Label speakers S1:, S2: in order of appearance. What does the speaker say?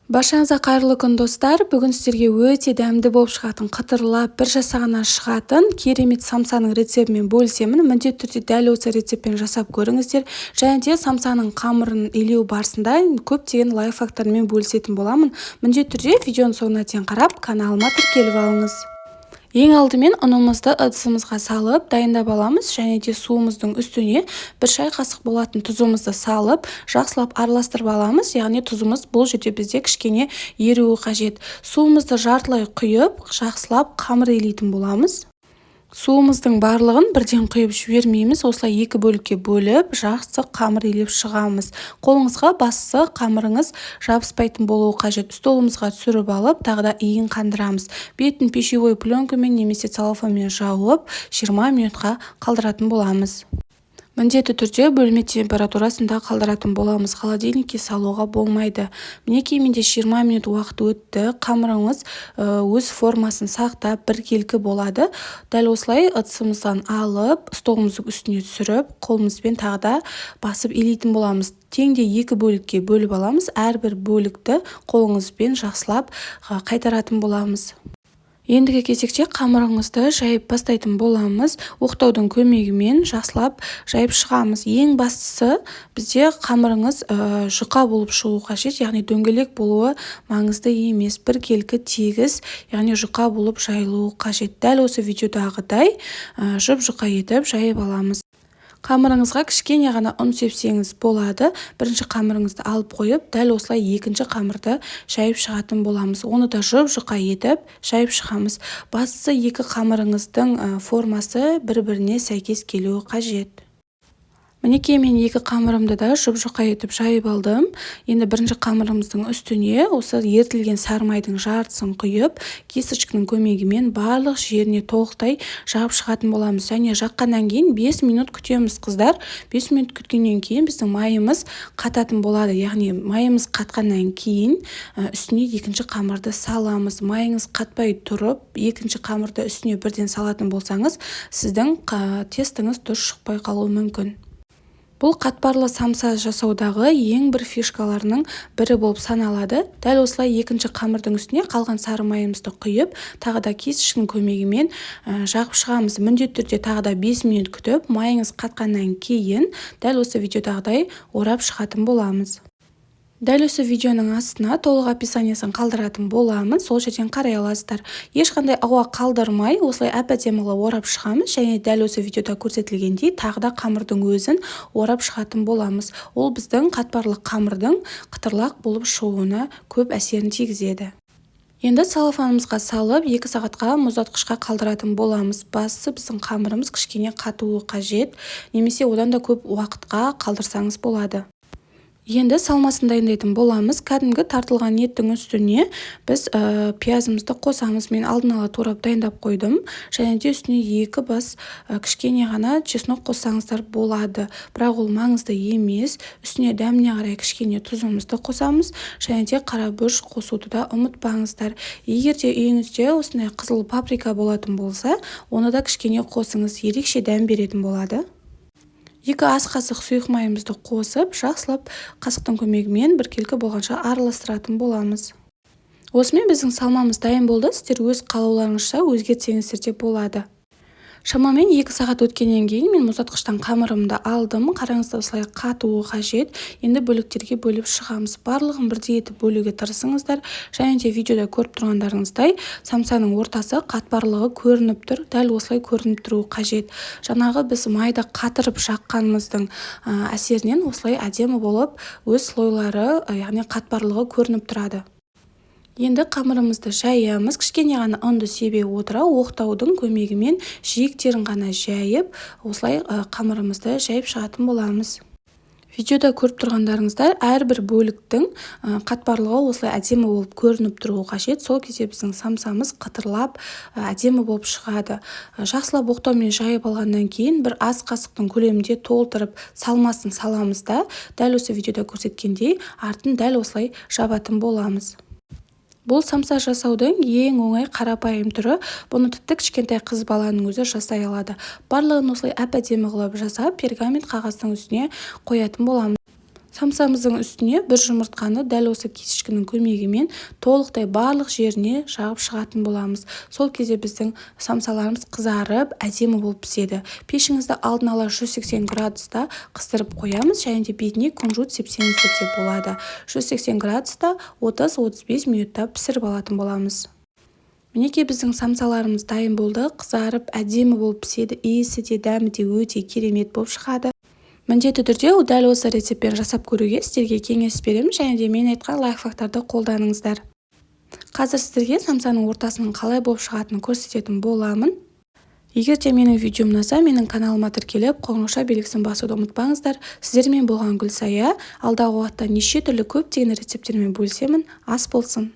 S1: Баршаңызға қайырлы күн достар. Бүгін сіздерге өте дәмді болып шығатын, қытырлап бір жасағаннан шығатын керемет самсаның рецептімен бөлісемін. Міндетті түрде дәл осы рецептпен жасап көріңіздер. Және де самсаның қамырын илеу барысында көптеген лайфхактармен бөлісетін боламын. Міндетті түрде видеоның соңына дейін қарап, каналыма тіркеліп алыңыз. Ең алдымен ұнымызды ыдысымызға салып дайындап аламыз, және де суымыздың үстіне 1 шай қасық болатын тұзымызды салып, жақсылап араластырып аламыз. Яғни тұзымыз бұл жерде бізде кішкене еруі қажет. Суымызды жартылай құйып, жақсылап қамыр илейтін боламыз. Суымыздың барлығын бірден құйып жібермейміз, осылай 2 бөлікке бөліп, жақсы қамыр илеп шығамыз. Қолыңызға бастысы қамырыңыз жабыспайтын болуы қажет. Столымызға түсіріп алып, тағы да иін қандырамыз. Бетін пищевой пленкамен немесе целлофанмен жауып, 20 минутқа қалдыратын боламыз. Міндетті түрде бөлме температурасында қалдыратын боламыз. Холодильникке салуға болмайды. Мінекей менде 20 минут уақыт өтті. Қамырыңыз өз формасын сақтап біркелкі болады. Дәл осылай ыдысымыздан алып, столымыздың үстіне түсіріп, қолымызбен тағы да басып илейтін боламыз. Теңде 2 бөлікке бөліп аламыз. Әрбір бөлікті қолыңызбен жақсылап қайтаратын боламыз. Ендігі кезекте қамырыңызды жайып бастайтын боламыз. Оқтаудың көмегімен жақсылап жайып шығамыз. Ең бастысы бізде қамырыңыз жұқа болып шығу қажет, яғни дөңгелек болуы маңызды емес. Біркелкі тегіс, яғни жұқа болып жайылуы қажет. Дәл осы видеодағыдай жұп-жұқа етіп жайып аламыз. Қамырыңызға кішкене ғана ұн сепсеңіз болады. Бірінші қамырыңызды алып қойып, дәл осылай екінші қамырды жайып шығатын боламыз. Оны да жұп-жұқа етіп жайып шығамыз. Бастысы 2 қамырыңыздың формасы бір-біріне сәйкес келуі қажет. Мінекей мен 2 қамырымды да жұп-жұқа етіп жайып алдым. Енді бірінші қамырымыздың үстіне осы ертілген сары майдың жартысын құйып, кесішкінің көмегімен барлық жеріне толықтай жағып шығатын боламыз. Және жаққаннан кейін 5 минут күтеміз, қыздар. 5 минут күткеннен кейін біздің майымыз қататын болады. Яғни майымыз қатқаннан кейін үстіне екінші қамырды саламыз. Майыңыз қатпай тұрып, екінші қамырды үстіне бірден салатын болсаңыз, сіздің тестіңіз дұрыс шықпай қалуы мүмкін. Бұл қатпарлы самса жасаудағы ең бір фишкаларының бірі болып саналады. Дәл осылай екінші қамырдың үстіне қалған сары майымызды құйып, тағы да кесішкінің көмегімен жағып шығамыз. Міндетті түрде тағы да 5 минут күтіп, майыңыз қатқаннан кейін дәл осы видеодағыдай орап шығатын боламыз. Дәл осы видеоның астына толық описаниясын қалдыратын боламын, сол жерден қарай аласыздар. Ешқандай ауа қалдырмай, осылай әп-әдемі орап шығамыз, және дәл осы видеода көрсетілгендей тағы да қамырдың өзін орап шығатын боламыз. Ол біздің қатпарлы қамырдың қытырлақ болып шығуына көп әсерін тигізеді. Енді целлофанымызға салып 2 сағатқа мұздатқышқа қалдыратын боламыз. Бастысы біздің қамырымыз кішкене қатуы қажет, немесе одан да көп уақытқа қалдырсаңыз болады. Енді салмасын дайындайтын боламыз. Кәдімгі тартылған еттің үстіне біз пиязымызды қосамыз. Мен алдын ала турап дайындап қойдым. Және де үстіне 2 бас кішкене ғана чеснок қоссаңыздар болады. Бірақ ол маңызды емес. Үстіне дәміне қарай кішкене тұзымызды қосамыз. Және де қара бұрыш қосуды да ұмытпаңыздар. Егер де үйіңізде осындай қызыл паприка болатын болса, оны да кішкене қосыңыз, ерекше дәм беретін болады. 2 ас қасық сұйық майымызды қосып, жақсылап қасықтың көмегімен біркелкі болғанша араластыратын боламыз. Осымен біздің салмамыз дайын болды. Сіздер өз қалауларыңызша өзгертсеңіздер де болады. Шамамен 2 сағат өткеннен кейін мен мұздатқыштан қамырымды алдым. Қараңыздар, осылай қатуы қажет. Енді бөліктерге бөліп шығамыз. Барлығын бірдей етіп бөлуге тырысыңыздар. Және де видеода көріп тұрғандарыңыздай самсаның ортасы қатпарлығы көрініп тұр. Дәл осылай көрініп тұруы қажет. Жаңағы біз майда қатырып жаққанымыздың әсерінен осылай әдемі болып өз слойлары, яғни қатпарлығы көрініп тұрады. Енді қамырымызды жаямыз. Кішкене ғана ұнды себе отыра, оқтаудың көмегімен жиектерін ғана жайып, осылай қамырымызды жайып шығатын боламыз. Видеода көріп тұрғандарыңыздар, әрбір бөліктің қатпарлығы осылай әдемі болып көрініп тұруы қажет. Сол кезде біздің самсамыз қытырлап әдемі болып шығады. Жақсылап оқтаумен жайып алғаннан кейін бір ас қасықтың көлемінде толтырып салмасын саламыз да, дәл осы видеода көрсеткендей артын дәл осылай жабатын боламыз. Бұл самса жасаудың ең оңай қарапайым түрі. Бұны тіпті кішкентай қыз баланың өзі жасай алады. Барлығын осылай әп-әдемі қылып жасап, пергамент қағаздың үстіне қоятын боламыз. Самсамыздың үстіне бір жұмыртқаны дәл осы кесішкінің көмегімен толықтай барлық жеріне жағып шығатын боламыз. Сол кезде біздің самсаларымыз қызарып, әдемі болып піседі. Пешіңізді алдын ала 180 градуста қыздырып қоямыз, және де бетіне күнжіт сепсеңіздер де болады. 180 градуста 30-35 минутта пісіріп алатын боламыз. Мінекей біздің самсаларымыз дайын болды, қызарып әдемі болып піседі, иісі де дәмі де өте керемет болып шығады. Міндетті түрде дәл осы рецептпен жасап көруге сіздерге кеңес беремін, және де мен айтқан лайфхактарды қолданыңыздар. Қазір сіздерге самсаның ортасының қалай болып шығатынын көрсететін боламын. Егер де менің видеом ұнаса, менің каналыма тіркеліп, қоңырауша белгісін басуды ұмытпаңыздар. Сіздермен болған Гүлсая. Алдағы уақытта неше түрлі көптеген рецептермен бөлісемін. Ас болсын!